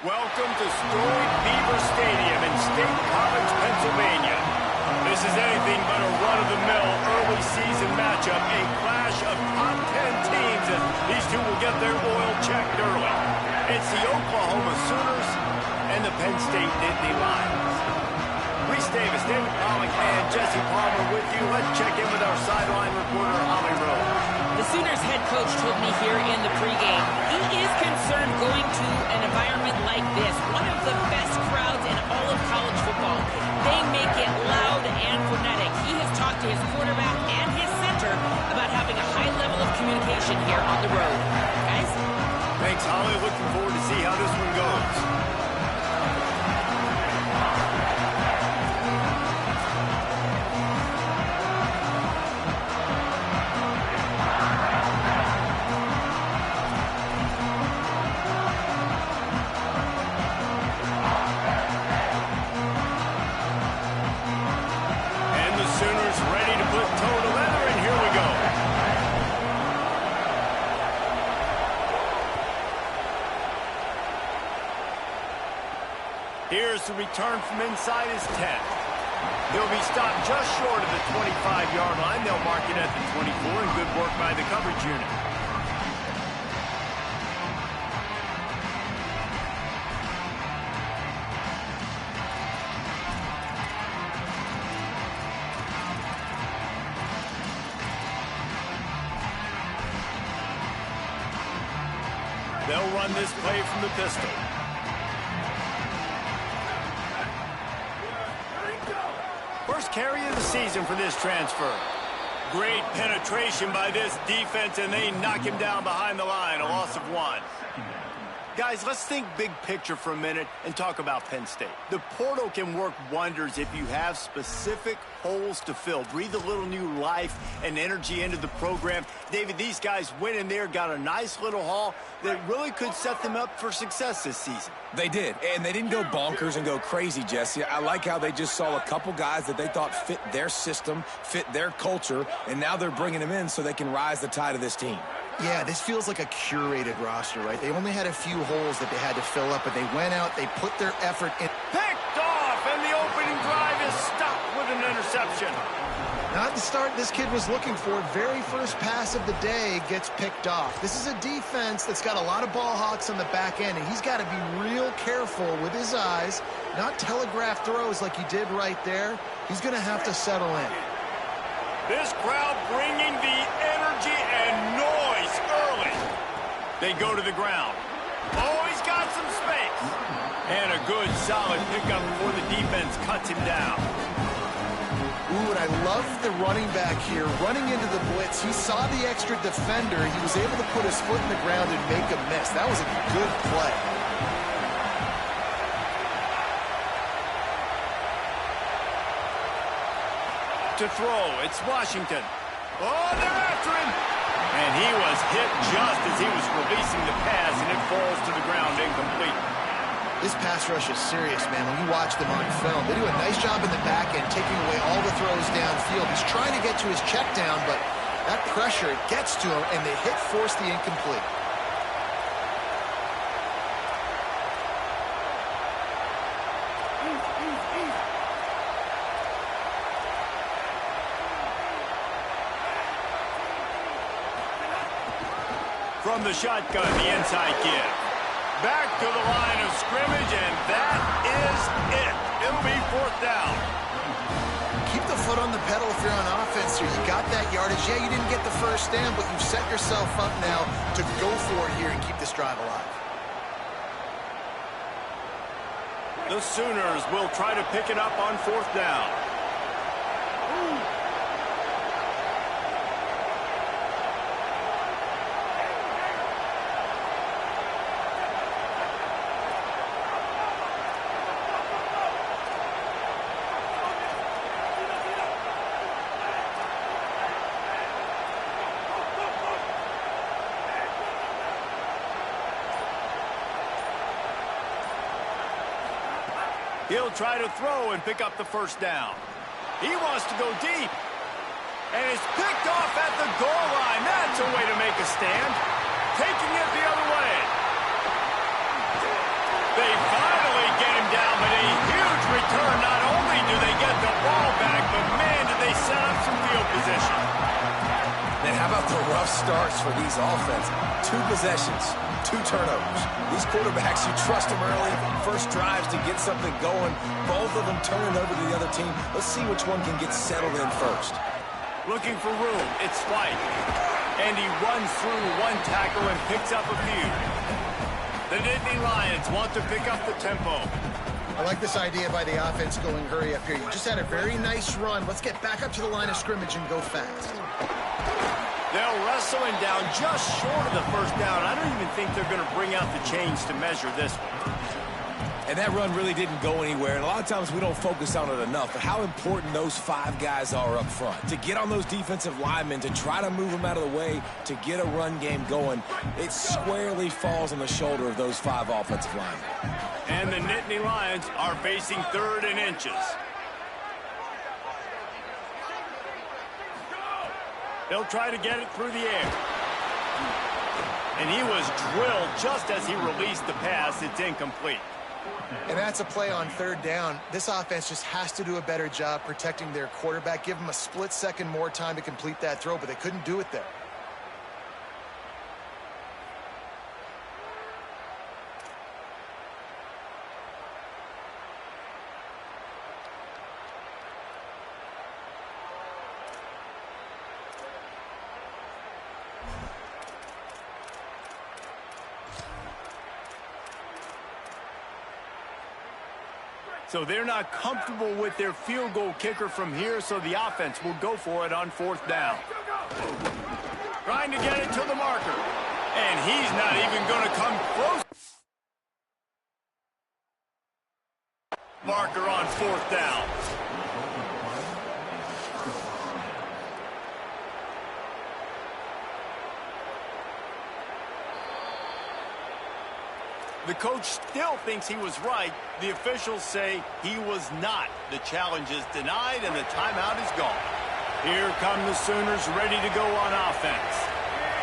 Welcome to storied Beaver Stadium in State College, Pennsylvania. This is anything but a run-of-the-mill early season matchup, a clash of top 10 teams, and these two will get their oil checked early. It's the Oklahoma Sooners and the Penn State Nittany Lions. Reese Davis, David Pollock, and Jesse Palmer with you. Let's check in with our sideline reporter, Holly Rowe. The Sooners head coach told me here in the pregame he is concerned going to an environment like this, one of the best crowds in all of college football. They make it loud and frenetic. He has talked to his quarterback and his center about having a high level of communication here on the road. Guys? Thanks, Holly. Looking forward to see how this one goes. Here's the return from inside his 10. He'll be stopped just short of the 25-yard line. They'll mark it at the 24, and good work by the coverage unit. They'll run this play from the pistol. First carry of the season for this transfer. Great penetration by this defense, and they knock him down behind the line, a loss of 1. Guys, let's think big picture for a minute and talk about Penn State. The portal can work wonders if you have specific holes to fill. Breathe a little new life and energy into the program. David, these guys went in there, got a nice little haul that really could set them up for success this season. They did, and they didn't go bonkers and go crazy, Jesse. I like how they just saw a couple guys that they thought fit their system, fit their culture, and now they're bringing them in so they can rise the tide of this team. Yeah, this feels like a curated roster, right? They only had a few holes that they had to fill up, but they went out, they put their effort in. Picked off, and the opening drive is stopped with an interception. Not the start this kid was looking for. Very first pass of the day gets picked off. This is a defense that's got a lot of ball hawks on the back end, and he's got to be real careful with his eyes, not telegraph throws like he did right there. He's going to have to settle in. This crowd bringing the energy and noise early. They go to the ground. Oh, he's got some space. And a good, solid pickup before the defense cuts him down. Ooh, and I love the running back here. Running into the blitz, he saw the extra defender. He was able to put his foot in the ground and make a miss. That was a good play. To throw, it's Washington. Oh, they're after him. And he was hit just as he was releasing the pass, and it falls to the ground incomplete. This pass rush is serious, man. When you watch them on film, they do a nice job in the back end, taking away all the throws downfield. He's trying to get to his check down, but that pressure, it gets to him, and the hit forced the incomplete. From the shotgun, the inside give. Back to the line of scrimmage, and that is it. It'll be 4th down. Keep the foot on the pedal if you're on offense here. You got that yardage. Yeah, you didn't get the first down, but you've set yourself up now to go for it here and keep this drive alive. The Sooners will try to pick it up on 4th down. He'll try to throw and pick up the first down. He wants to go deep. And it's picked off at the goal line. That's a way to make a stand. Taking it the other way. They finally get him down, but a huge return. Not only do they get the ball back, but man, did they set up some field position. And how about the rough starts for these offense? 2 possessions, 2 turnovers. These quarterbacks, you trust them early, first drives to get something going. Both of them turning over to the other team. Let's see which one can get settled in first. Looking for room. It's White. And he runs through 1 tackle and picks up a few. The Nittany Lions want to pick up the tempo. I like this idea by the offense going hurry up here. You just had a very nice run. Let's get back up to the line of scrimmage and go fast. They'll wrestle him down just short of the first down. I don't even think they're going to bring out the chains to measure this one. And that run really didn't go anywhere. And a lot of times we don't focus on it enough, but how important those 5 guys are up front. To get on those defensive linemen, to try to move them out of the way, to get a run game going, it squarely falls on the shoulder of those 5 offensive linemen. And the Nittany Lions are facing 3rd and inches. They'll try to get it through the air. And he was drilled just as he released the pass. It's incomplete. And that's a play on 3rd down. This offense just has to do a better job protecting their quarterback. Give him a split second more time to complete that throw, but they couldn't do it there. So they're not comfortable with their field goal kicker from here, so the offense will go for it on 4th down. Trying to get it to the marker. And he's not even going to come close. Marker on 4th down. The coach still thinks he was right. The officials say he was not. The challenge is denied, and the timeout is gone. Here come the Sooners ready to go on offense.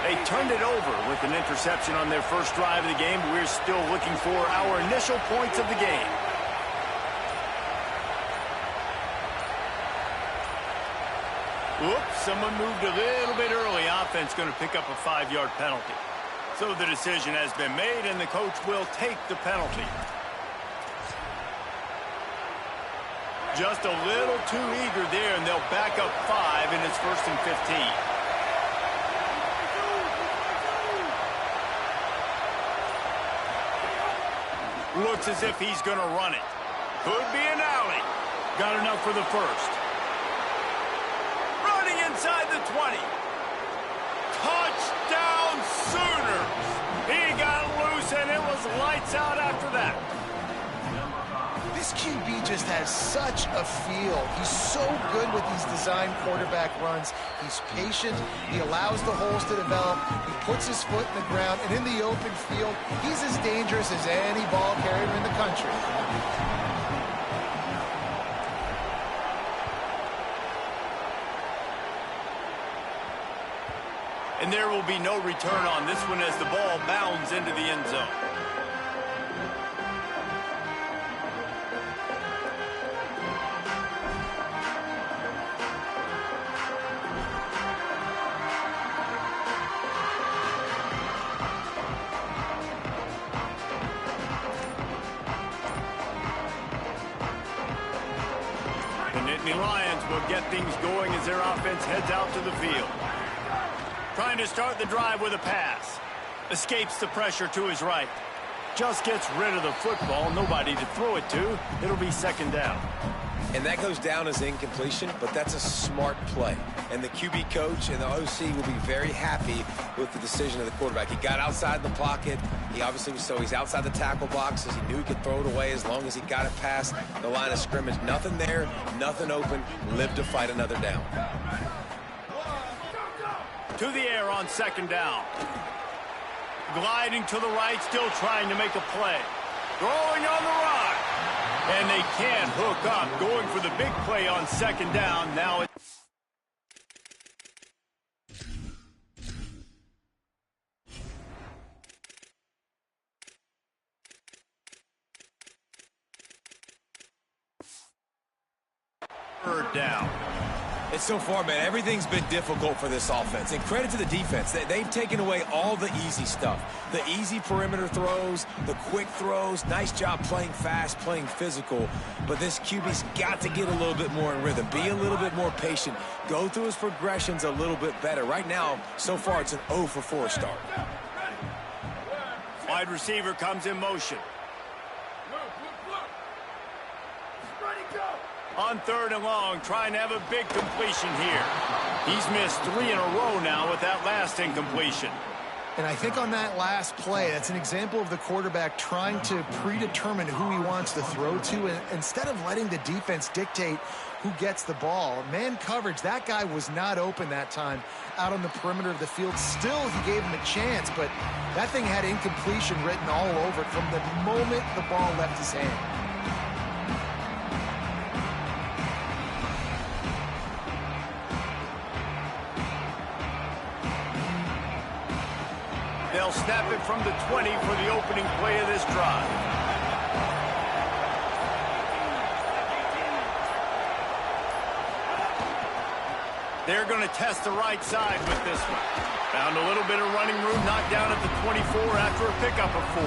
They turned it over with an interception on their first drive of the game. We're still looking for our initial points of the game. Whoops, someone moved a little bit early. Offense going to pick up a 5-yard penalty. So the decision has been made, and the coach will take the penalty. Just a little too eager there, and they'll back up 5, and it's 1st and 15. Looks as if he's going to run it. Could be an alley. Got enough for the first. Running inside the 20. Touchdown Sooners! He got loose, and it was lights out after that. This QB just has such a feel. He's so good with these design quarterback runs. He's patient. He allows the holes to develop. He puts his foot in the ground, and in the open field, he's as dangerous as any ball carrier in the country. And there will be no return on this one as the ball bounds into the end zone. The Nittany Lions will get things going as their offense heads out to the field. Trying to start the drive with a pass. Escapes the pressure to his right. Just gets rid of the football. Nobody to throw it to. It'll be 2nd down. And that goes down as incompletion, but that's a smart play. And the QB coach and the OC will be very happy with the decision of the quarterback. He got outside the pocket. He obviously was he's outside the tackle boxes. He knew he could throw it away as long as he got it past the line of scrimmage. Nothing there, nothing open. Live to fight another down. To the air on 2nd down. Gliding to the right, still trying to make a play. Throwing on the run. And they can't hook up. Going for the big play on 2nd down. Now it's Third down. And so far, man, everything's been difficult for this offense. And credit to the defense. They've taken away all the easy stuff. The easy perimeter throws, the quick throws. Nice job playing fast, playing physical. But this QB's got to get a little bit more in rhythm. Be a little bit more patient. Go through his progressions a little bit better. Right now, so far, it's an 0 for 4 start. Wide receiver comes in motion. On 3rd and long, trying to have a big completion here. He's missed 3 in a row now with that last incompletion. And I think on that last play, that's an example of the quarterback trying to predetermine who he wants to throw to, and instead of letting the defense dictate who gets the ball. Man coverage, that guy was not open that time out on the perimeter of the field. Still, he gave him a chance, but that thing had incompletion written all over it from the moment the ball left his hand. They'll snap it from the 20 for the opening play of this drive. They're going to test the right side with this one. Found a little bit of running room, knocked down at the 24 after a pickup of 4.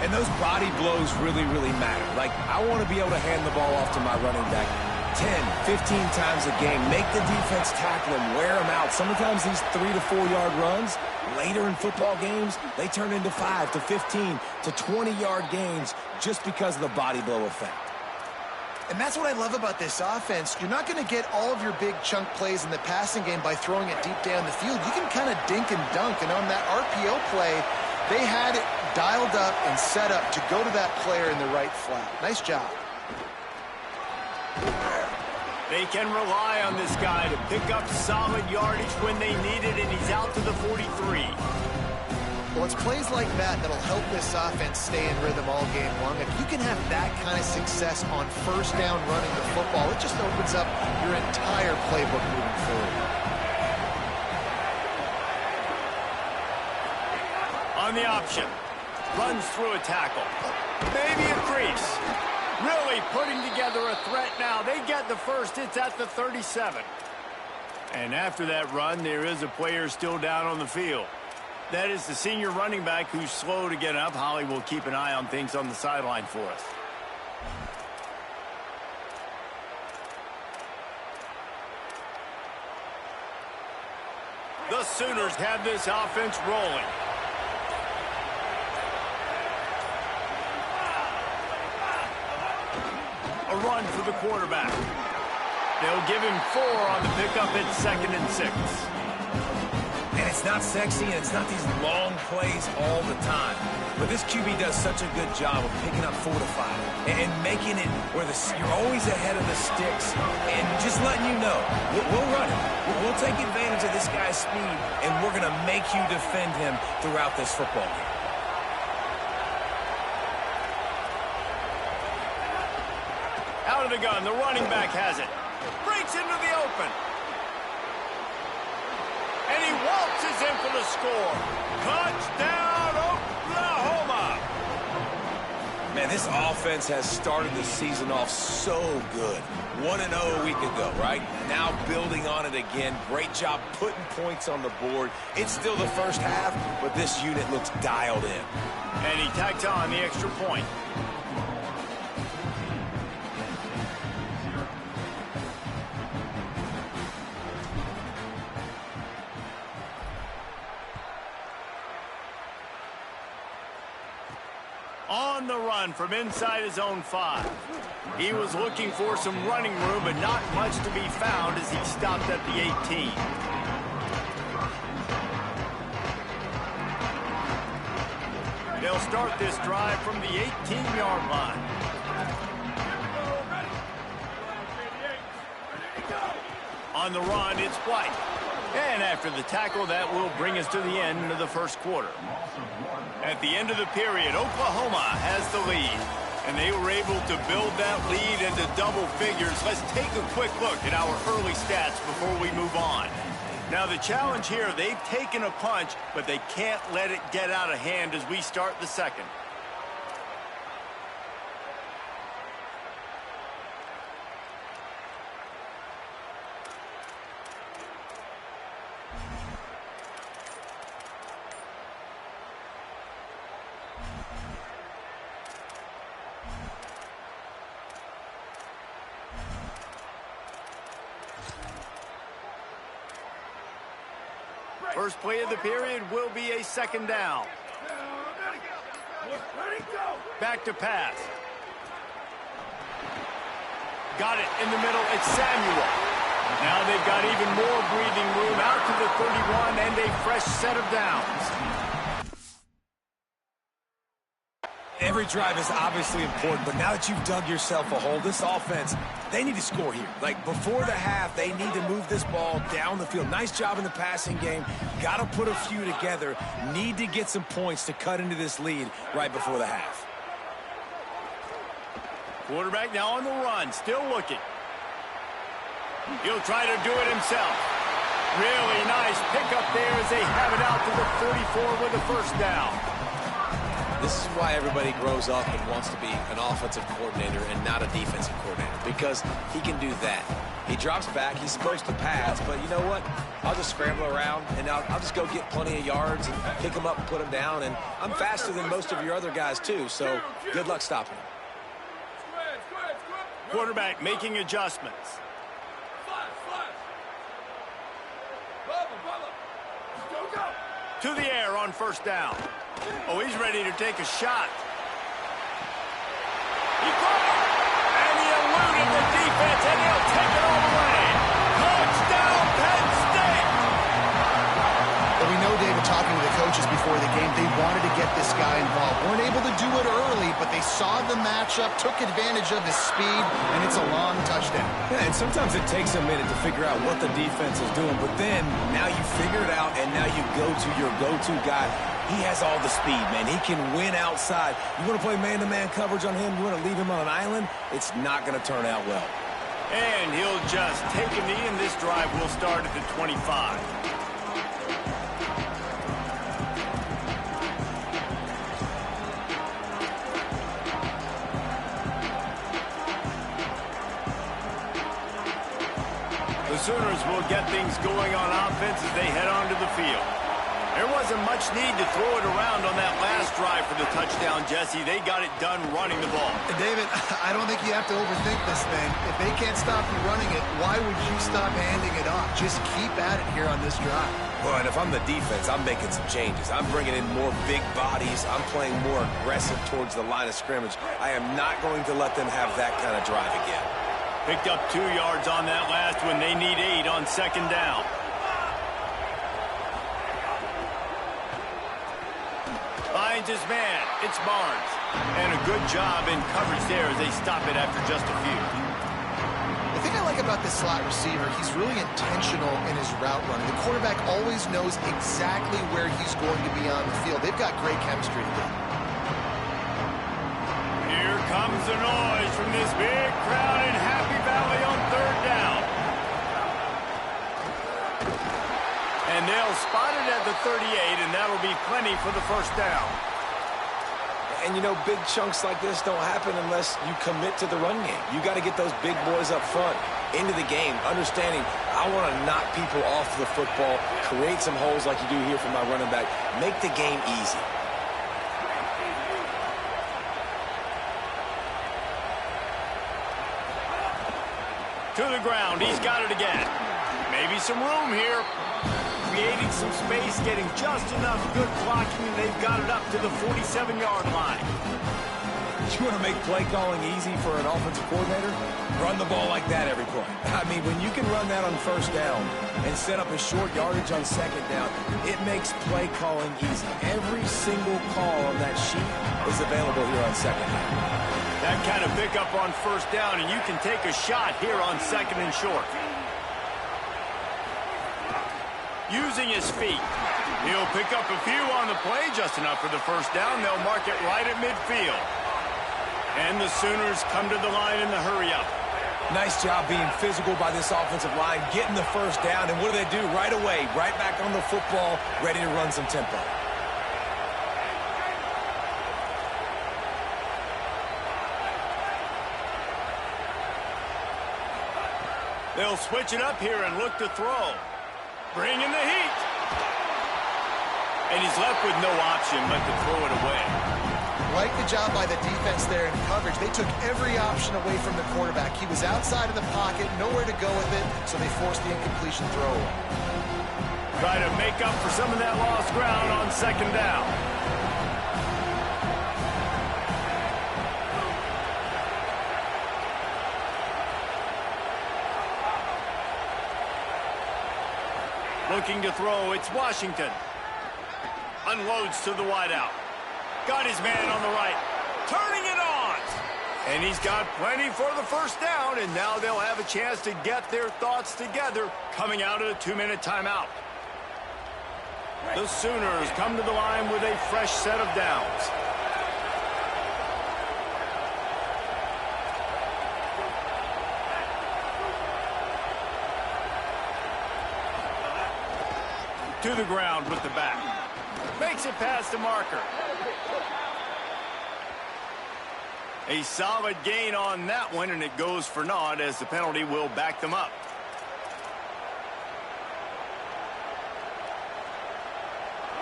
And those body blows really, really matter. Like, I want to be able to hand the ball off to my running back 10, 15 times a game. Make the defense tackle him, wear him out. Sometimes these 3 to 4 yard runs, later in football games, they turn into 5 to 15 to 20 yard gains just because of the body blow effect. And that's what I love about this offense. You're not going to get all of your big chunk plays in the passing game by throwing it deep down the field. You can kind of dink and dunk. And on that RPO play, they had it dialed up and set up to go to that player in the right flat. Nice job. They can rely on this guy to pick up solid yardage when they need it, and he's out to the 43. Well, it's plays like that that'll help this offense stay in rhythm all game long. If you can have that kind of success on first down running the football, it just opens up your entire playbook moving forward. On the option, runs through a tackle. Maybe a crease. Really putting together a threat now. They get the first. It's at the 37. And after that run, there is a player still down on the field. That is the senior running back who's slow to get up. Holly will keep an eye on things on the sideline for us. The Sooners have this offense rolling. A run for the quarterback. They'll give him 4 on the pickup at 2nd and 6. And it's not sexy, and it's not these long plays all the time. But this QB does such a good job of picking up 4 to 5 and making it where you're always ahead of the sticks and just letting you know, we'll run it. We'll take advantage of this guy's speed, and we're going to make you defend him throughout this football game. Out of the gun, the running back has it. Breaks into the open. And he waltzes in for the score. Touchdown, Oklahoma! Man, this offense has started the season off so good. 1-0 a week ago, right? Now building on it again. Great job putting points on the board. It's still the first half, but this unit looks dialed in. And he tacks on the extra point. On the run from inside his own 5. He was looking for some running room, but not much to be found as he stopped at the 18. They'll start this drive from the 18-yard line. On the run, it's White. And after the tackle, that will bring us to the end of the first quarter. At the end of the period, Oklahoma has the lead. And they were able to build that lead into double figures. Let's take a quick look at our early stats before we move on. Now, the challenge here, they've taken a punch, but they can't let it get out of hand as we start the second. First play of the period will be a second down. Back to pass. Got it in the middle. It's Samuel. Now they've got even more breathing room out to the 31 and a fresh set of downs. Every drive is obviously important, but now that you've dug yourself a hole, this offense, they need to score here. Like, before the half, they need to move this ball down the field. Nice job in the passing game. Got to put a few together. Need to get some points to cut into this lead right before the half. Quarterback now on the run, still looking. He'll try to do it himself. Really nice pickup there as they have it out to the 44 with a first down. This is why everybody grows up and wants to be an offensive coordinator and not a defensive coordinator, because he can do that. He drops back, he's supposed to pass, but you know what? I'll just scramble around, and I'll just go get plenty of yards and pick them up and put them down, and I'm faster than most of your other guys too, so good luck stopping him. Quarterback making adjustments. To the air on first down. Oh, he's ready to take a shot. He caught it, and he eluded the defense, and he'll take it all the way. Touchdown, Penn State! But we know, David, talking to the coaches before the game, they wanted to get this guy involved. Weren't able to do it early, but they saw the matchup, took advantage of his speed, and it's a long touchdown. Yeah, and sometimes it takes a minute to figure out what the defense is doing, but then now you figure it out, and now you go to your go-to guy. He has all the speed, man. He can win outside. You want to play man-to-man coverage on him? You want to leave him on an island? It's not going to turn out well. And he'll just take a knee, and this drive will start at the 25. The Sooners will get things going on offense as they head onto the field. There wasn't much need to throw it around on that last drive for the touchdown, Jesse. They got it done running the ball. David, I don't think you have to overthink this thing. If they can't stop you running it, why would you stop handing it off? Just keep at it here on this drive. Well, and if I'm the defense, I'm making some changes. I'm bringing in more big bodies. I'm playing more aggressive towards the line of scrimmage. I am not going to let them have that kind of drive again. Picked up 2 yards on that last one. They need 8 on second down. Finds his man. It's Barnes. And a good job in coverage there as they stop it after just a few. The thing I like about this slot receiver, he's really intentional in his route running. The quarterback always knows exactly where he's going to be on the field. They've got great chemistry together. Here comes the noise from this big crowd in Happy Valley on third down. And they'll spot it at the 38, and that'll be plenty for the first down. And, you know, big chunks like this don't happen unless you commit to the run game. You got to get those big boys up front into the game, understanding I want to knock people off the football, create some holes like you do here for my running back, make the game easy. To the ground, he's got it again. Maybe some room here. Creating some space, getting just enough good blocking, and they've got it up to the 47-yard line. You want to make play calling easy for an offensive coordinator? Run the ball like that every play. I mean, when you can run that on first down and set up a short yardage on second down, it makes play calling easy. Every single call on that sheet is available here on second down. That kind of pickup on first down, and you can take a shot here on second and short. Using his feet. He'll pick up a few on the play, just enough for the first down. They'll mark it right at midfield. And the Sooners come to the line in the hurry-up. Nice job being physical by this offensive line, getting the first down, and what do they do right away? Right back on the football, ready to run some tempo. They'll switch it up here and look to throw. Bring in the heat. And he's left with no option but to throw it away. Like the job by the defense there in coverage. They took every option away from the quarterback. He was outside of the pocket, nowhere to go with it, so they forced the incompletion throw away. Try to make up for some of that lost ground on second down. Looking to throw, it's Washington. Unloads to the wideout. Got his man on the right. Turning it on. And he's got plenty for the first down, and now they'll have a chance to get their thoughts together coming out of a 2-minute timeout. The Sooners come to the line with a fresh set of downs. To the ground with the back. Makes it past the marker. A solid gain on that one, and it goes for naught as the penalty will back them up.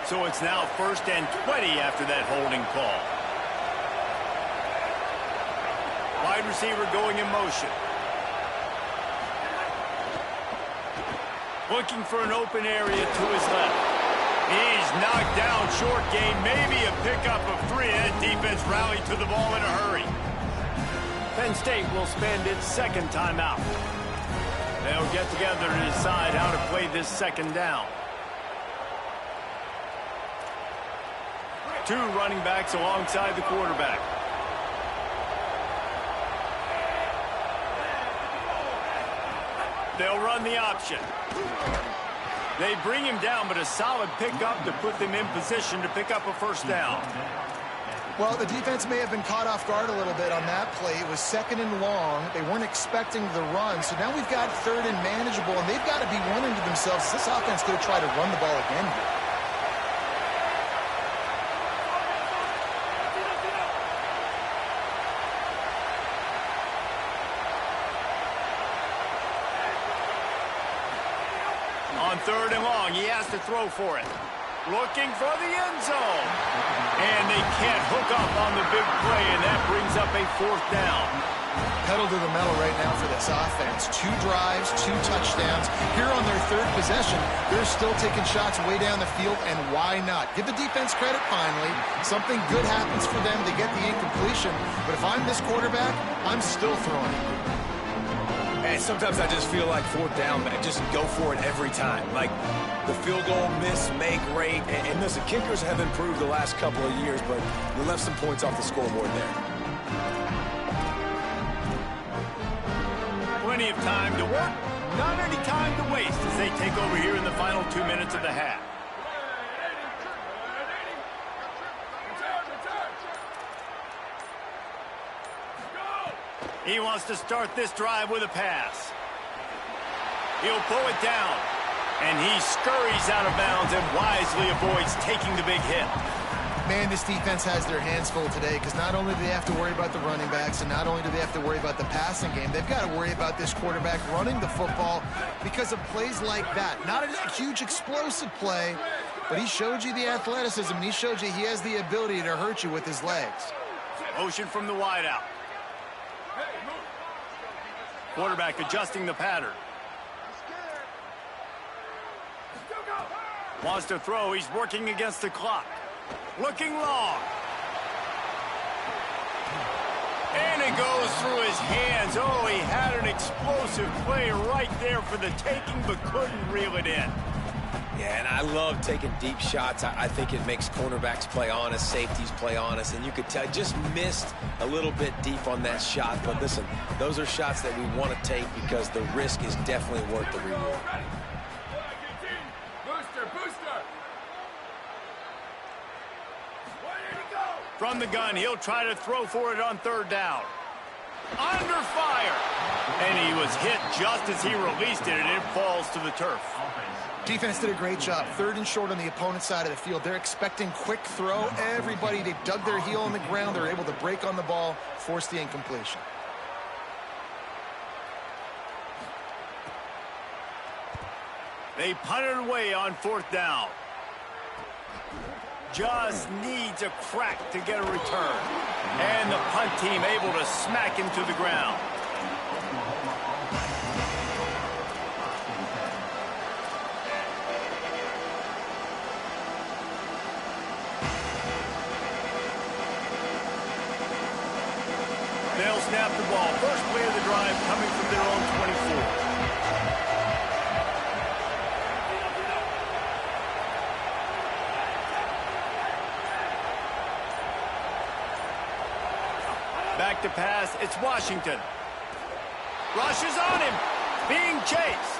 So it's now 1st and 20 after that holding call. Wide receiver going in motion. Looking for an open area to his left. He's knocked down short gain, maybe a pickup of 3. That defense rallied to the ball in a hurry. Penn State will spend its second timeout. They'll get together to decide how to play this second down. 2 running backs alongside the quarterback. They'll run the option. They bring him down, but a solid pickup to put them in position to pick up a first down. Well, the defense may have been caught off guard a little bit on that play. It was 2nd and long. They weren't expecting the run. So now we've got 3rd and manageable, and they've got to be wondering to themselves, is this offense going to try to run the ball again here? On 3rd and long, he has to throw for it. Looking for the end zone. And they can't hook up on the big play, and that brings up a 4th down. Pedal to the metal right now for this offense. 2 drives, 2 touchdowns. Here on their 3rd possession, they're still taking shots way down the field, and why not? Give the defense credit finally. Something good happens for them. They get the incompletion. But if I'm this quarterback, I'm still throwing. And sometimes I just feel like 4th down, man, just go for it every time. Like the field goal, miss, make, rate. And listen, kickers have improved the last couple of years, but we left some points off the scoreboard there. Plenty of time to work, not any time to waste as they take over here in the final 2 minutes of the half. He wants to start this drive with a pass. He'll pull it down, and he scurries out of bounds and wisely avoids taking the big hit. Man, this defense has their hands full today because not only do they have to worry about the running backs and not only do they have to worry about the passing game, they've got to worry about this quarterback running the football because of plays like that. Not a huge explosive play, but he showed you the athleticism, and he showed you he has the ability to hurt you with his legs. Motion from the wideout. Quarterback adjusting the pattern. Wants to throw. He's working against the clock. Looking long. And it goes through his hands. Oh, he had an explosive play right there for the taking, but couldn't reel it in. Yeah, and I love taking deep shots. I think it makes cornerbacks play honest, safeties play honest, and you could tell just missed a little bit deep on that shot. But listen, those are shots that we want to take because the risk is definitely worth the reward. From the gun, he'll try to throw for it on 3rd down. Under fire. And he was hit just as he released it, and it falls to the turf. Defense did a great job. 3rd and short on the opponent's side of the field. They're expecting quick throw. Everybody, they dug their heel on the ground. They're able to break on the ball, force the incompletion. They punt it away on 4th down. Just needs a crack to get a return. And the punt team able to smack him to the ground. They'll snap the ball. First play of the drive coming from their own 24. Back to pass. It's Washington. Rushes on him. Being chased.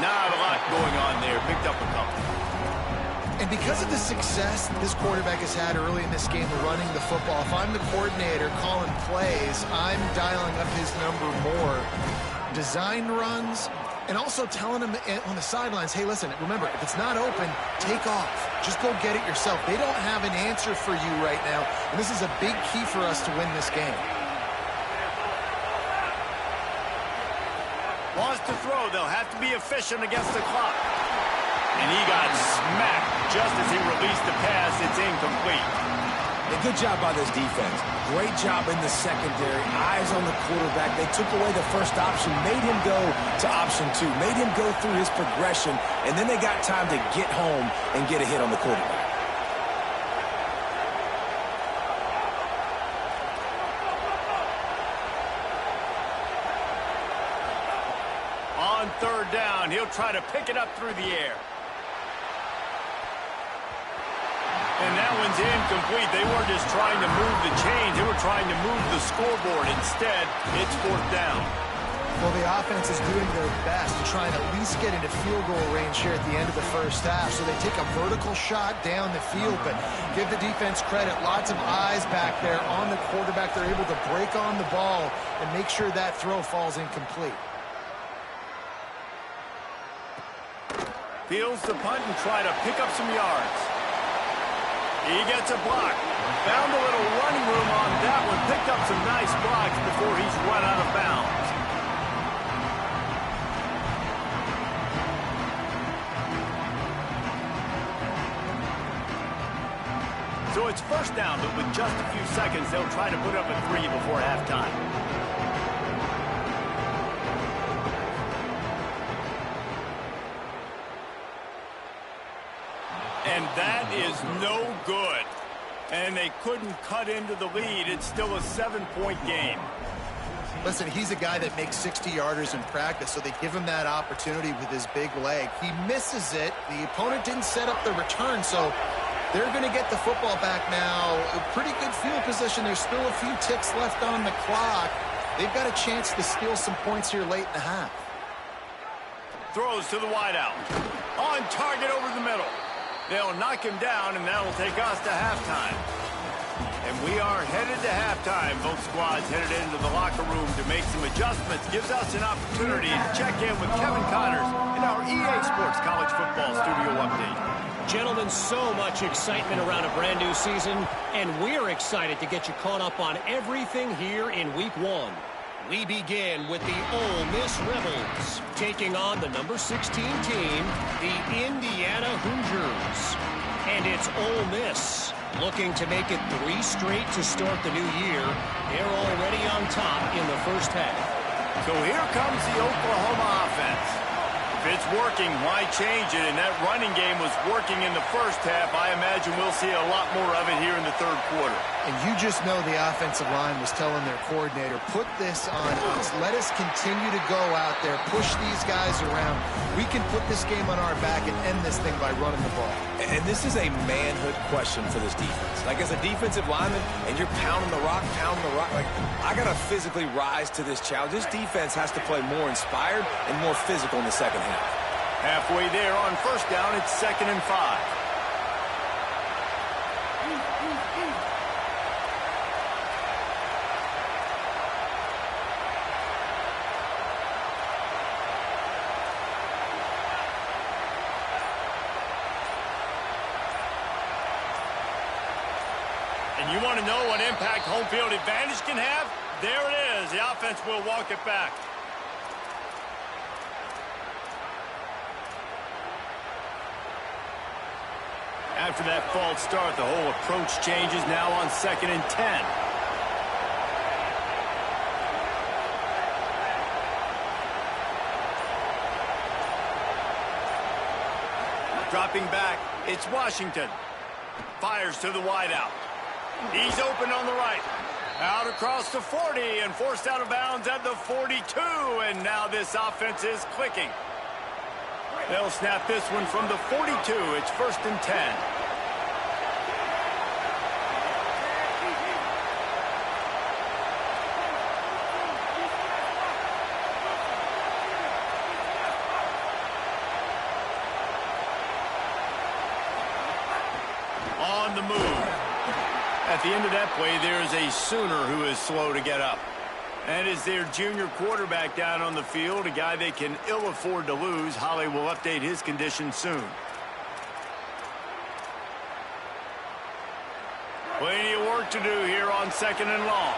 Not a lot going on there. Picked up a couple. And because of the success that this quarterback has had early in this game of running the football, if I'm the coordinator calling plays, I'm dialing up his number more. Design runs, and also telling him on the sidelines, hey, listen, remember, if it's not open, take off. Just go get it yourself. They don't have an answer for you right now, and this is a big key for us to win this game. Wants to throw. They'll have to be efficient against the clock. And he got smacked just as he released the pass. It's incomplete. A good job by this defense. Great job in the secondary. Eyes on the quarterback. They took away the first option, made him go to option 2, made him go through his progression, and then they got time to get home and get a hit on the quarterback. On third down, he'll try to pick it up through the air. And that one's incomplete. They weren't just trying to move the chains. They were trying to move the scoreboard. Instead, it's fourth down. Well, the offense is doing their best to try and at least get into field goal range here at the end of the first half. So they take a vertical shot down the field, but give the defense credit. Lots of eyes back there on the quarterback. They're able to break on the ball and make sure that throw falls incomplete. Fields the punt and try to pick up some yards. He gets a block. Found a little running room on that one. Picked up some nice blocks before he's run out of bounds. So it's first down, but with just a few seconds, they'll try to put up a 3 before halftime. And that is no good. And they couldn't cut into the lead. It's still a 7-point game. Listen, he's a guy that makes 60-yarders in practice, so they give him that opportunity with his big leg. He misses it. The opponent didn't set up the return, so they're going to get the football back now. A pretty good field position. There's still a few ticks left on the clock. They've got a chance to steal some points here late in the half. Throws to the wideout. On target over the middle. They'll knock him down, and that'll take us to halftime. And we are headed to halftime. Both squads headed into the locker room to make some adjustments. Gives us an opportunity to check in with Kevin Connors in our EA Sports College Football Studio Update. Gentlemen, so much excitement around a brand new season, and we're excited to get you caught up on everything here in Week 1. We begin with the Ole Miss Rebels taking on the number 16 team, the Indiana Hoosiers. And it's Ole Miss looking to make it 3 straight to start the new year. They're already on top in the first half. So here comes the Oklahoma offense. If it's working, why change it? And that running game was working in the first half. I imagine we'll see a lot more of it here in the third quarter. And you just know the offensive line was telling their coordinator, put this on us. Let us continue to go out there, push these guys around. We can put this game on our back and end this thing by running the ball. And this is a manhood question for this defense. Like, as a defensive lineman, and you're pounding the rock, like, I got to physically rise to this challenge. This defense has to play more inspired and more physical in the second half. Halfway there on first down, it's 2nd and 5. And you want to know what impact home field advantage can have? There it is. The offense will walk it back. After that false start, the whole approach changes now on 2nd and 10. Dropping back, it's Washington. Fires to the wideout. He's open on the right. Out across the 40 and forced out of bounds at the 42. And now this offense is clicking. They'll snap this one from the 42. It's 1st and 10. On the move. At the end of that play, there's a Sooner who is slow to get up. And is their junior quarterback down on the field, a guy they can ill afford to lose. Holly will update his condition soon. Plenty of work to do here on 2nd and long.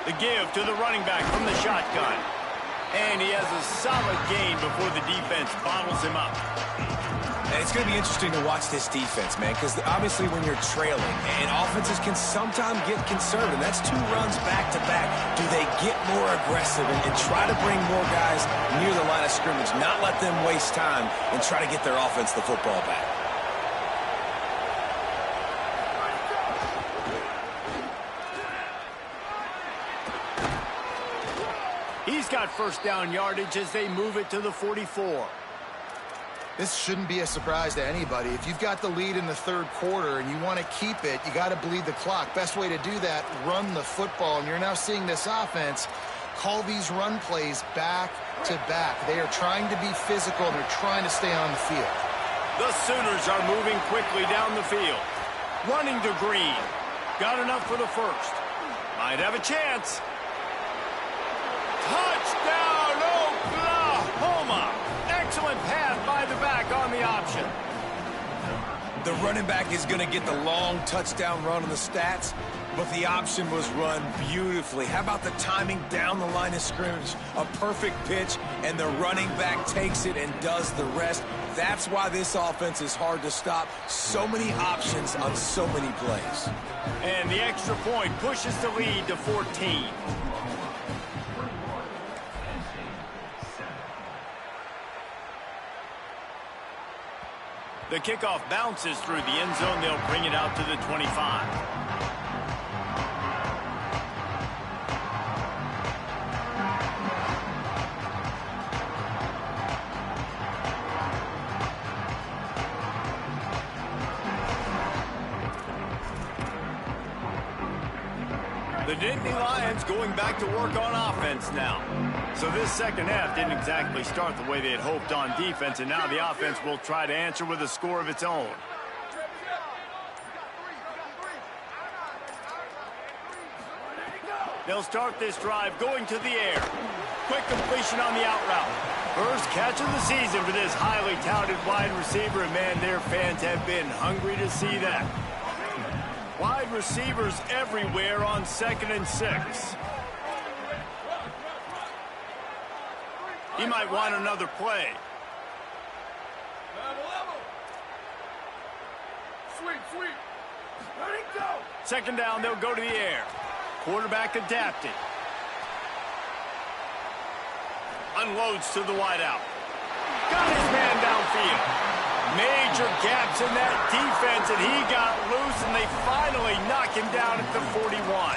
The give to the running back from the shotgun. And he has a solid gain before the defense bottles him up. And it's going to be interesting to watch this defense, man, because obviously when you're trailing, and offenses can sometimes get conservative. That's 2 runs back-to-back. Do they get more aggressive and try to bring more guys near the line of scrimmage, not let them waste time, and try to get their offense the football back? He's got 1st down yardage as they move it to the 44. This shouldn't be a surprise to anybody. If you've got the lead in the 3rd quarter and you want to keep it, you got to bleed the clock. Best way to do that, run the football. And you're now seeing this offense call these run plays back to back. They are trying to be physical, and they're trying to stay on the field. The Sooners are moving quickly down the field. Running to Green. Got enough for the 1st. Might have a chance. Touchdown, Oklahoma! Excellent pass by the back on the option. The running back is going to get the long touchdown run on the stats, but the option was run beautifully. How about the timing down the line of scrimmage? A perfect pitch, and the running back takes it and does the rest. That's why this offense is hard to stop. So many options on so many plays. And the extra point pushes the lead to 14. The kickoff bounces through the end zone. They'll bring it out to the 25. The Nittany Lions going back to work on offense now. So this 2nd half didn't exactly start the way they had hoped on defense, and now the offense will try to answer with a score of its own. They'll start this drive going to the air. Quick completion on the out route. First catch of the season for this highly touted wide receiver, and man, their fans have been hungry to see that. Wide receivers everywhere on 2nd and 6. He might want another play. Sweep. Let it go. 2nd down, they'll go to the air. Quarterback adapted. Unloads to the wideout. Got his man downfield. Major gaps in that defense, and he got loose, and they finally knock him down at the 41.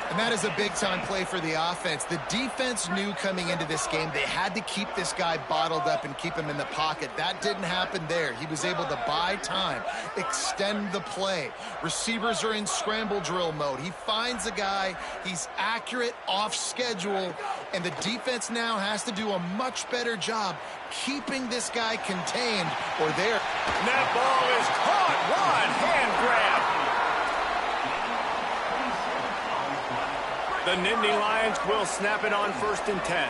And that is a big-time play for the offense. The defense knew coming into this game they had to keep this guy bottled up and keep him in the pocket. That didn't happen there. He was able to buy time, extend the play. Receivers are in scramble drill mode. He finds a guy. He's accurate, off schedule, and the defense now has to do a much better job keeping this guy contained, or there. And that ball is caught. One hand grab. The Nittany Lions will snap it on 1st and 10.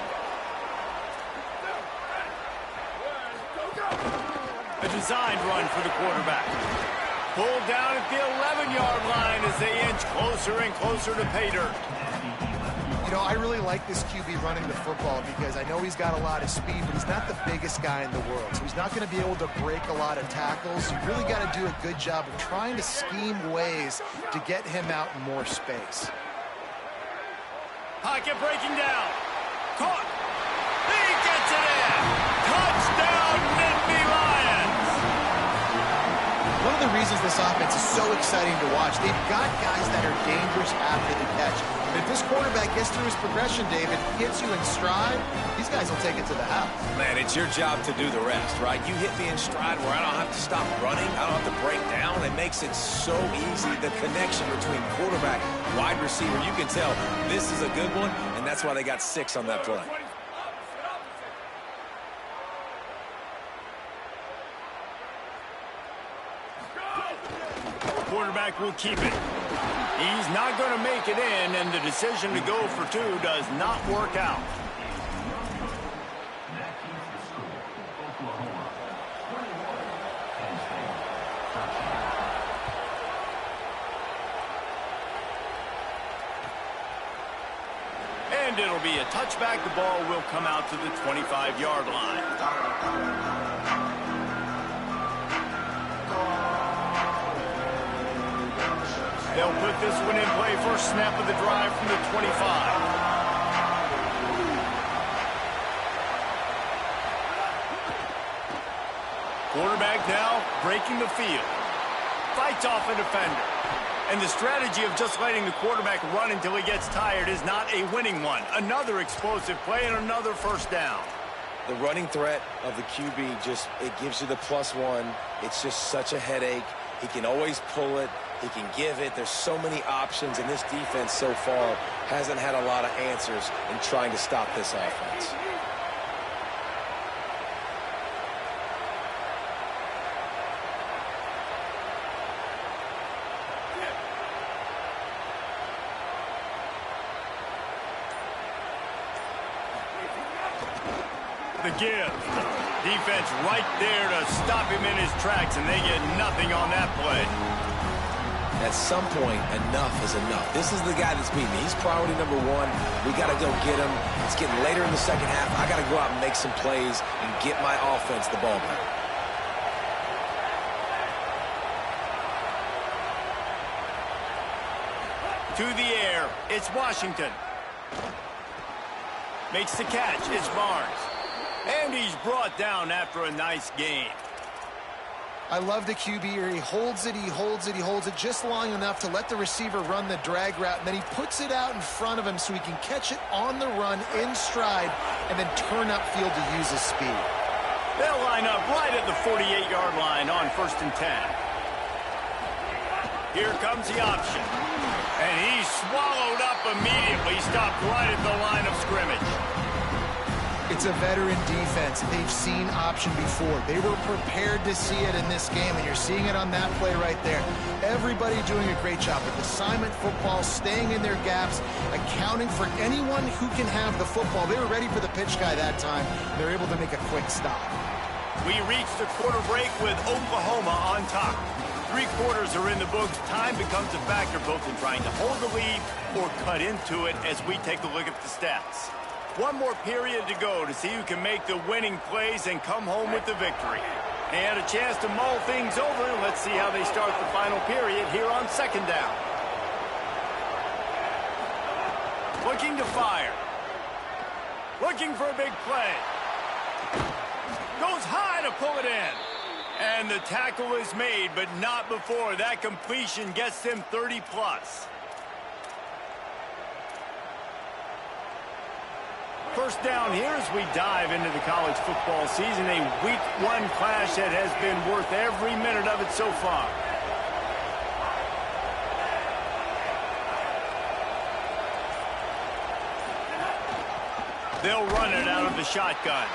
A designed run for the quarterback. Pulled down at the 11-yard line as they inch closer and closer to pay dirt. You know, I really like this QB running the football because I know he's got a lot of speed, but he's not the biggest guy in the world. So he's not going to be able to break a lot of tackles. You really got to do a good job of trying to scheme ways to get him out in more space. Pocket breaking down. Caught. He gets it in. Touchdown, Nittany Lions. one of the reasons this offense is so exciting to watch. They've got guys that are dangerous after the catch. And if this quarterback gets through his progression, David, hits you in stride, these guys will take it to the house. Man, it's your job to do the rest, right? You hit me in stride where I don't have to stop running. I don't have to break down. It makes it so easy. The connection between quarterback, wide receiver, you can tell this is a good one, and that's why they got 6 on that play. Quarterback will keep it. He's not going to make it in, and the decision to go for 2 does not work out. And it'll be a touchback. The ball will come out to the 25-yard line. They'll put this one in play. First snap of the drive from the 25. Quarterback now breaking the field. Fights off a defender. And the strategy of just letting the quarterback run until he gets tired is not a winning one. Another explosive play and another first down. The running threat of the QB it gives you the +1. It's just such a headache. He can always pull it. He can give it. There's so many options, and this defense so far hasn't had a lot of answers in trying to stop this offense. The give. Defense right there to stop him in his tracks, and they get nothing on that play. At some point, enough is enough. This is the guy that's beating me. He's priority number 1. We got to go get him. It's getting later in the second half. I got to go out and make some plays and get my offense the ball back. To the air, it's Washington. Makes the catch, it's Barnes. And he's brought down after a nice game. I love the QB here. He holds it, he holds it, he holds it just long enough to let the receiver run the drag route, and then he puts it out in front of him so he can catch it on the run in stride and then turn upfield to use his speed. They'll line up right at the 48-yard line on 1st and 10. Here comes the option. And he's swallowed up immediately, stopped right at the line of scrimmage. It's a veteran defense. They've seen option before. They were prepared to see it in this game, and you're seeing it on that play right there. Everybody doing a great job with assignment football, staying in their gaps, accounting for anyone who can have the football. They were ready for the pitch guy that time. They're able to make a quick stop. We reached the quarter break with Oklahoma on top. 3 quarters are in the books. Time becomes a factor both in trying to hold the lead or cut into it as we take a look at the stats. One more period to go to see who can make the winning plays and come home with the victory. They had a chance to mull things over. Let's see how they start the final period here on 2nd down. Looking to fire. Looking for a big play. Goes high to pull it in. And the tackle is made, but not before that completion gets them 30+. First down here as we dive into the college football season. A week 1 clash that has been worth every minute of it so far. They'll run it out of the shotgun.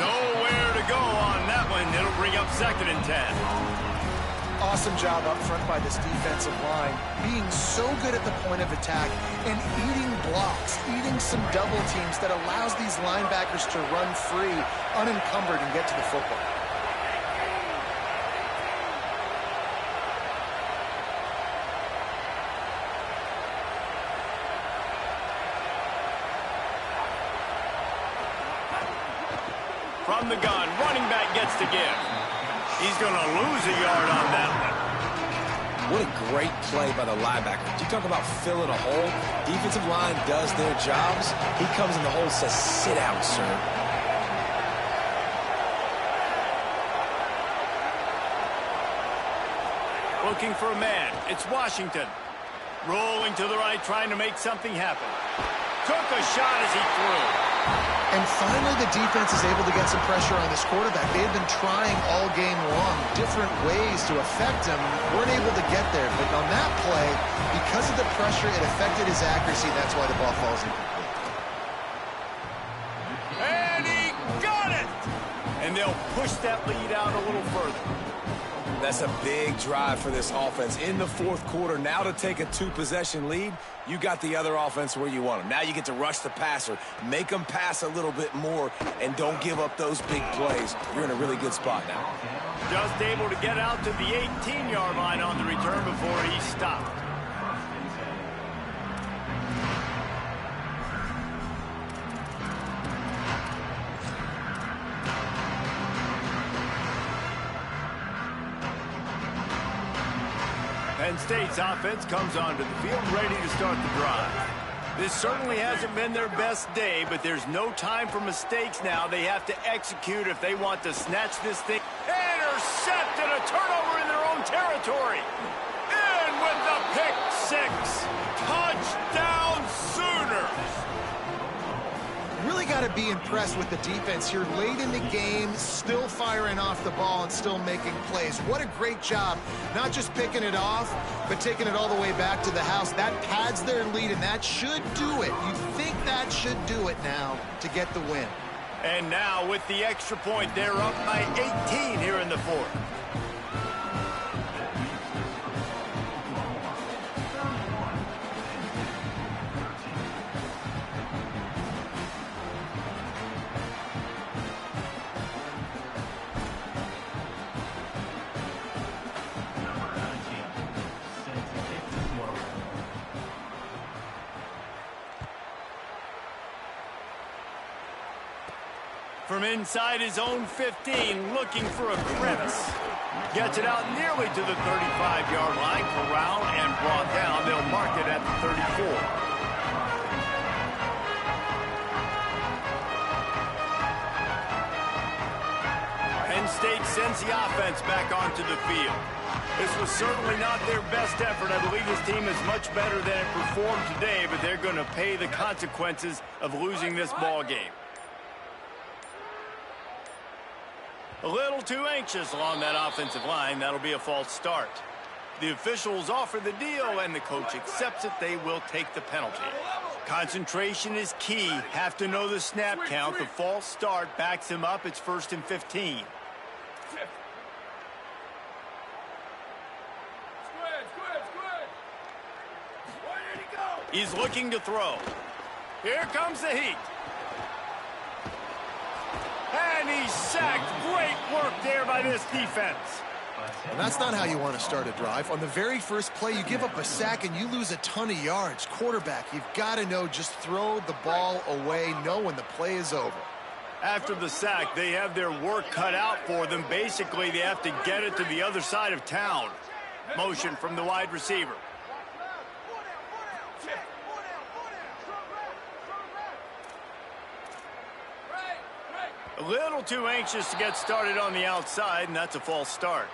Nowhere to go on that one. It'll bring up 2nd and 10. Awesome job up front by this defensive line, being so good at the point of attack and eating blocks, eating some double teams that allows these linebackers to run free, unencumbered, and get to the football. From the gun, running back gets to give. He's going to lose a yard on that one. What a great play by the linebacker. You talk about filling a hole. Defensive line does their jobs. He comes in the hole and says, sit down, sir. Looking for a man. It's Washington. Rolling to the right, trying to make something happen. Took a shot as he threw. And finally, the defense is able to get some pressure on this quarterback. They've been trying all game long, different ways to affect him. Weren't able to get there. But on that play, because of the pressure, it affected his accuracy. That's why the ball falls incomplete. And he got it! And they'll push that lead out a little further. That's a big drive for this offense in the fourth quarter. Now to take a 2-possession lead, you got the other offense where you want them. Now you get to rush the passer, make them pass a little bit more, and don't give up those big plays. You're in a really good spot now. Just able to get out to the 18-yard line on the return before he stopped. Penn State's offense comes onto the field ready to start the drive. This certainly hasn't been their best day, but there's no time for mistakes now. They have to execute if they want to snatch this thing. Intercept and a turnover in their own territory. In with the pick six. Touchdown Sooners. Really got to be impressed with the defense here late in the game, still firing off the ball and still making plays. What a great job, not just picking it off, but taking it all the way back to the house. That pads their lead, and that should do it. You think that should do it now to get the win. And now with the extra point, they're up by 18 here in the fourth. From inside his own 15, looking for a crevice. Gets it out nearly to the 35-yard line. Corralled and brought down. They'll mark it at the 34. Penn State sends the offense back onto the field. This was certainly not their best effort. I believe this team is much better than it performed today, but they're going to pay the consequences of losing this ball game. A little too anxious along that offensive line. That'll be a false start. The officials offer the deal, and the coach accepts it. They will take the penalty. Concentration is key. Have to know the snap count. The false start backs him up. It's 1st and 15. He's looking to throw. Here comes the heat. And he's sacked. Great work there by this defense. And that's not how you want to start a drive. On the very first play, you give up a sack and you lose a ton of yards. Quarterback, you've got to know, just throw the ball away, know when the play is over. After the sack, they have their work cut out for them. Basically, they have to get it to the other side of town. Motion from the wide receiver. A little too anxious to get started on the outside, and that's a false start.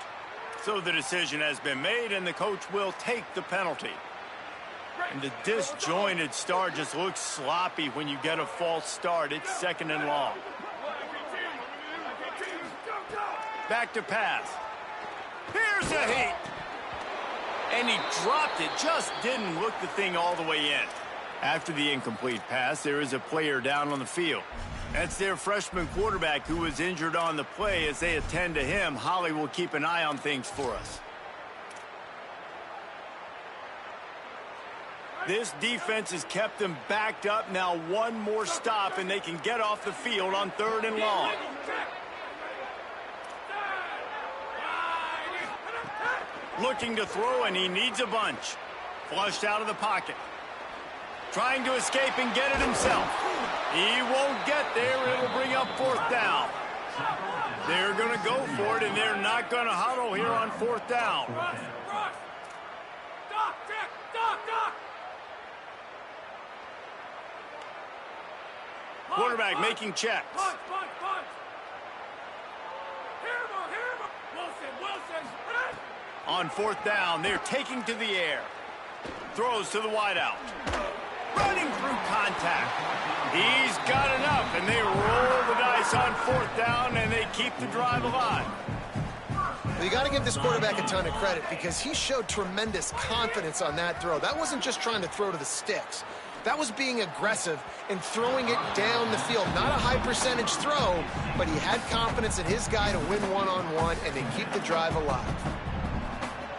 So the decision has been made, and the coach will take the penalty. And the disjointed start just looks sloppy when you get a false start. It's 2nd and long. Back to pass. Here's a heat. And he dropped it, just didn't look the thing all the way in. After the incomplete pass, there is a player down on the field. That's their freshman quarterback who was injured on the play. As they attend to him, Holly will keep an eye on things for us. This defense has kept them backed up. Now one more stop, and they can get off the field on 3rd and long. Looking to throw, and he needs a bunch. Flushed out of the pocket. Trying to escape and get it himself. He won't get there. It'll bring up 4th down. They're going to go for it, and they're not going to huddle here on 4th down. Quarterback making checks. On fourth down, they're taking to the air. Throws to the wideout. Running through contact. He's got enough, and they roll the dice on fourth down, and they keep the drive alive. Well, you got to give this quarterback a ton of credit because he showed tremendous confidence on that throw. That wasn't just trying to throw to the sticks. That was being aggressive and throwing it down the field. Not a high percentage throw, but he had confidence in his guy to win one-on-one, and they keep the drive alive.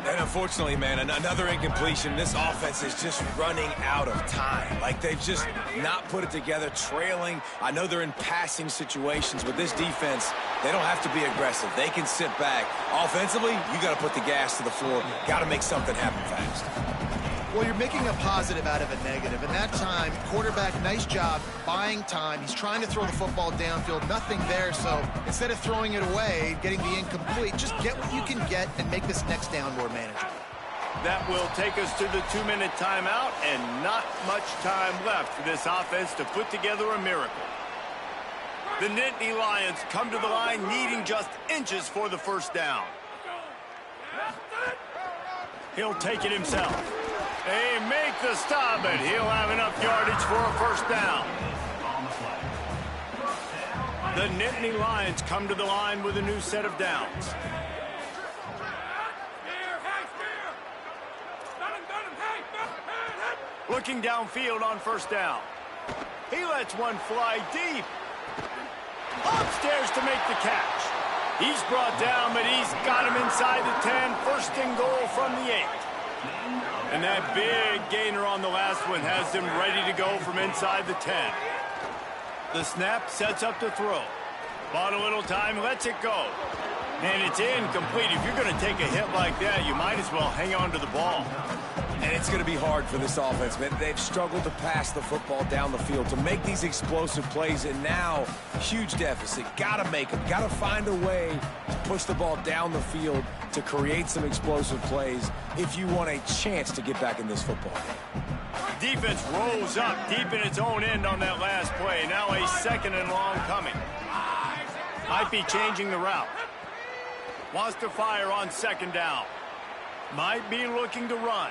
And unfortunately, man, another incompletion. This offense is just running out of time. Like, they've just not put it together, trailing. I know they're in passing situations, but this defense, they don't have to be aggressive. They can sit back. Offensively, you got to put the gas to the floor. Got to make something happen fast. Well, you're making a positive out of a negative. And that time, quarterback, nice job buying time. He's trying to throw the football downfield. Nothing there, so instead of throwing it away, getting the incomplete, just get what you can get and make this next down more manageable. That will take us to the 2-minute timeout, and not much time left for this offense to put together a miracle. The Nittany Lions come to the line needing just inches for the first down. He'll take it himself. They make the stop, but he'll have enough yardage for a first down. The Nittany Lions come to the line with a new set of downs. Looking downfield on first down. He lets one fly deep. Upstairs to make the catch. He's brought down, but he's got him inside the 10. First and goal from the 8. And that big gainer on the last one has him ready to go from inside the 10. The snap sets up the throw. Bought a little time, lets it go. And it's incomplete. If you're going to take a hit like that, you might as well hang on to the ball. And it's going to be hard for this offense, man. They've struggled to pass the football down the field, to make these explosive plays, and now, huge deficit. Got to make them. Got to find a way to push the ball down the field to create some explosive plays if you want a chance to get back in this football game. Defense rolls up deep in its own end on that last play. Now a second and long coming. Might be changing the route. Wants to fire on second down. Might be looking to run.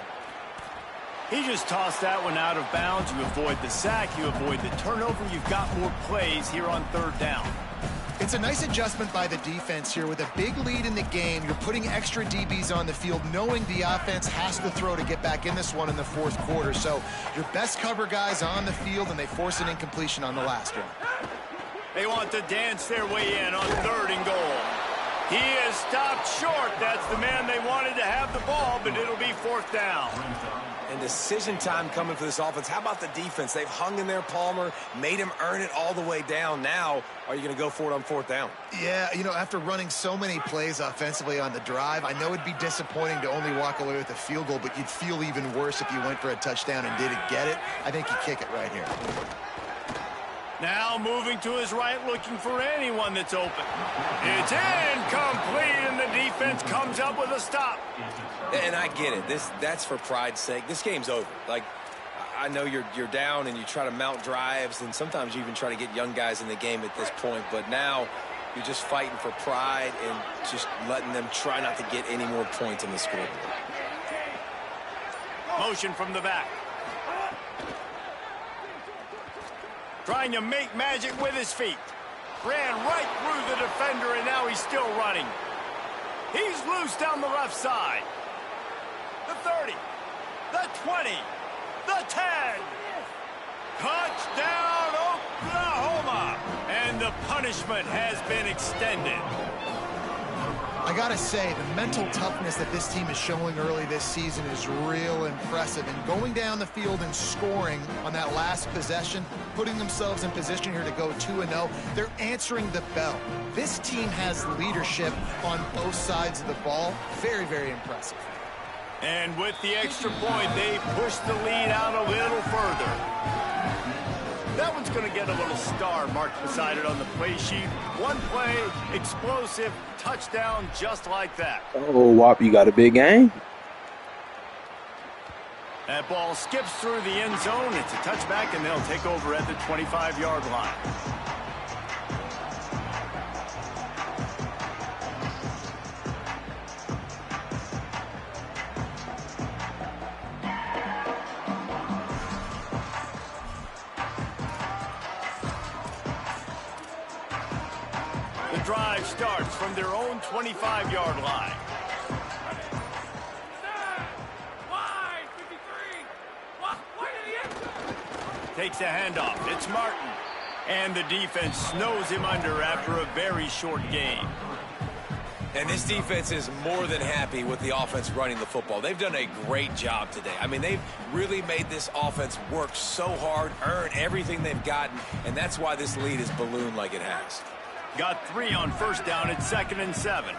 He just tossed that one out of bounds. You avoid the sack, you avoid the turnover. You've got more plays here on third down. It's a nice adjustment by the defense here. With a big lead in the game, you're putting extra DBs on the field, knowing the offense has to throw to get back in this one in the fourth quarter. So your best cover guys on the field, and they force an incompletion on the last one. They want to dance their way in on third and goal. He is stopped short. That's the man they wanted to have the ball, but it'll be fourth down. And decision time coming for this offense. How about the defense? They've hung in there, Palmer, made him earn it all the way down. Now, are you going to go for it on fourth down? Yeah, you know, after running so many plays offensively on the drive, I know it'd be disappointing to only walk away with a field goal, but you'd feel even worse if you went for a touchdown and didn't get it. I think you kick it right here. Now moving to his right, looking for anyone that's open. It's incomplete, and the defense comes up with a stop. And I get it. That's for pride's sake. This game's over. Like, I know you're down and you try to mount drives, and sometimes you even try to get young guys in the game at this point. But now you're just fighting for pride and just letting them try not to get any more points on the scoreboard. Motion from the back. Trying to make magic with his feet. Ran right through the defender, and now he's still running. He's loose down the left side. The 30, the 20, the 10. Touchdown, Oklahoma. And the punishment has been extended. I gotta say, the mental toughness that this team is showing early this season is real impressive. And going down the field and scoring on that last possession, putting themselves in position here to go 2-0, they're answering the bell. This team has leadership on both sides of the ball. Very, very impressive. And with the extra point, they push the lead out a little further. That one's going to get a little star marked beside it on the play sheet. One play, explosive, touchdown, just like that. Oh, Whop, you got a big game. That ball skips through the end zone. It's a touchback, and they'll take over at the 25-yard line. drive starts from their own 25-yard line. Takes a handoff. It's Martin. And the defense snows him under after a very short gain. And this defense is more than happy with the offense running the football. They've done a great job today. I mean, they've really made this offense work so hard, earn everything they've gotten, and that's why this lead is ballooned like it has. Got 3 on first down at 2nd and 7.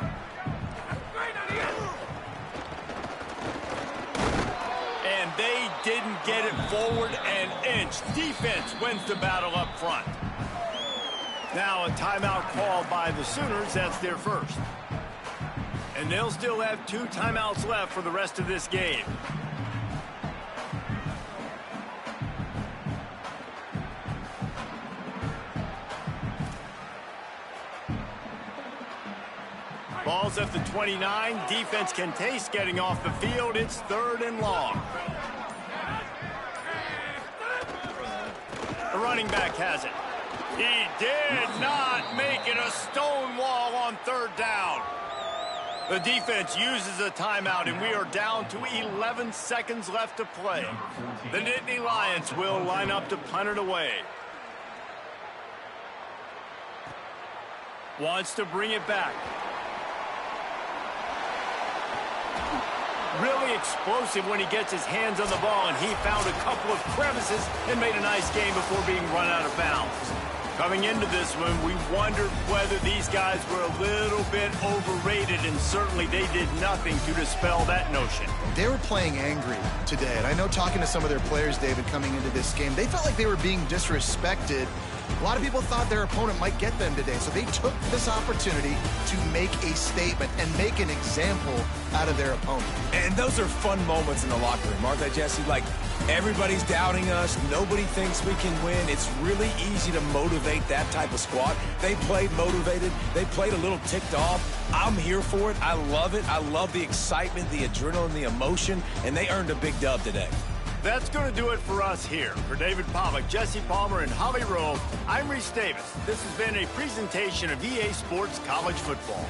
And they didn't get it forward an inch. Defense wins the battle up front. Now a timeout called by the Sooners. That's their first. And they'll still have 2 timeouts left for the rest of this game. Ball's at the 29. Defense can taste getting off the field. It's 3rd and long. The running back has it. He did not make it a stone wall on 3rd down. The defense uses a timeout, and we are down to 11 seconds left to play. The Nittany Lions will line up to punt it away. Wants to bring it back. Really explosive when he gets his hands on the ball, and he found a couple of crevices and made a nice game before being run out of bounds. Coming into this one, we wondered whether these guys were a little bit overrated, and certainly they did nothing to dispel that notion. They were playing angry today, and I know talking to some of their players, David, coming into this game, they felt like they were being disrespected. A lot of people thought their opponent might get them today, so they took this opportunity to make a statement and make an example out of their opponent. And those are fun moments in the locker room, aren't they, Jesse? Like, everybody's doubting us. Nobody thinks we can win. It's really easy to motivate that type of squad. They played motivated. They played a little ticked off. I'm here for it. I love it. I love the excitement, the adrenaline, the emotion, and they earned a big dub today. That's going to do it for us here. For David Pollack, Jesse Palmer, and Holly Rowe, I'm Reese Davis. This has been a presentation of EA Sports College Football.